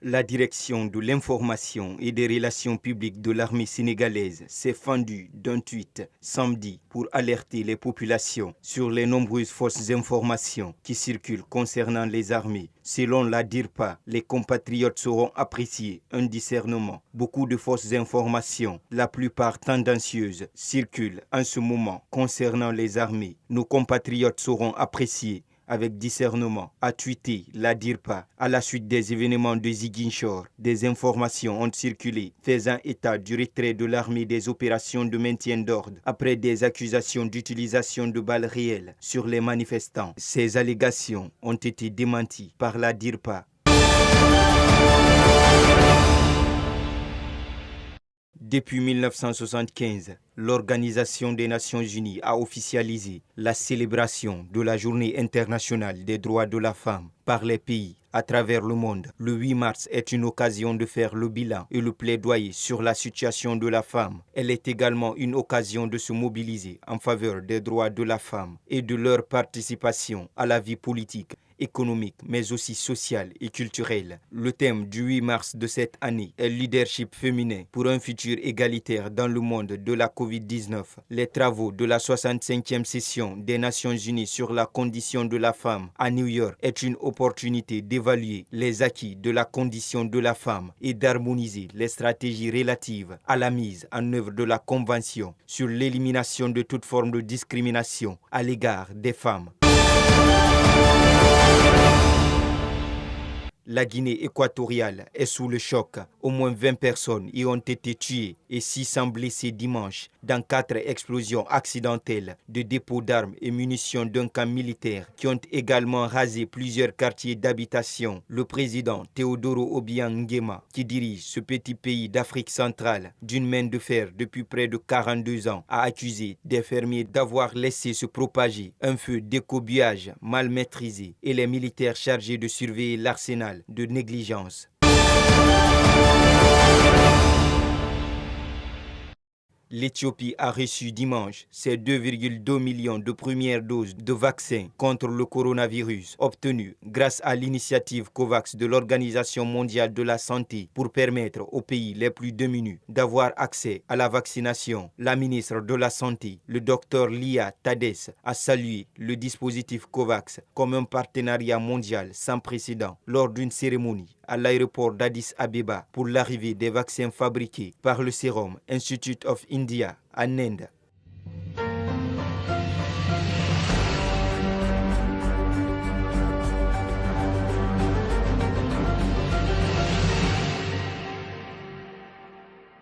La direction de l'information et des relations publiques de l'armée sénégalaise s'est fendue d'un tweet samedi pour alerter les populations sur les nombreuses fausses informations qui circulent concernant les armées. Selon la DIRPA, les compatriotes sauront apprécier un discernement. Beaucoup de fausses informations, la plupart tendancieuses, circulent en ce moment concernant les armées. Nos compatriotes sauront apprécier avec discernement, a tweeté la DIRPA à la suite des événements de Ziguinchor. Des informations ont circulé faisant état du retrait de l'armée des opérations de maintien d'ordre après des accusations d'utilisation de balles réelles sur les manifestants. Ces allégations ont été démenties par la DIRPA. Depuis 1975, l'Organisation des Nations Unies a officialisé la célébration de la Journée internationale des droits de la femme par les pays à travers le monde. Le 8 mars est une occasion de faire le bilan et le plaidoyer sur la situation de la femme. Elle est également une occasion de se mobiliser en faveur des droits de la femme et de leur participation à la vie politique, économique, mais aussi sociale et culturelle. Le thème du 8 mars de cette année est leadership féminin pour un futur égalitaire dans le monde de la COVID-19. Les travaux de la 65e session des Nations Unies sur la condition de la femme à New York est une opportunité d'évaluer les acquis de la condition de la femme et d'harmoniser les stratégies relatives à la mise en œuvre de la Convention sur l'élimination de toute forme de discrimination à l'égard des femmes. La Guinée équatoriale est sous le choc. Au moins 20 personnes y ont été tuées et 600 blessés dimanche dans 4 explosions accidentelles de dépôts d'armes et munitions d'un camp militaire qui ont également rasé plusieurs quartiers d'habitation. Le président Teodoro Obiang Nguema, qui dirige ce petit pays d'Afrique centrale d'une main de fer depuis près de 42 ans, a accusé des fermiers d'avoir laissé se propager un feu d'écobuage mal maîtrisé et les militaires chargés de surveiller l'arsenal de négligence. L'Éthiopie a reçu dimanche ses 2,2 millions de premières doses de vaccins contre le coronavirus obtenues grâce à l'initiative COVAX de l'Organisation mondiale de la santé pour permettre aux pays les plus démunis d'avoir accès à la vaccination. La ministre de la Santé, le Dr Lia Tadesse, a salué le dispositif COVAX comme un partenariat mondial sans précédent lors d'une cérémonie à l'aéroport d'Addis Abeba pour l'arrivée des vaccins fabriqués par le Serum Institute of India en Inde.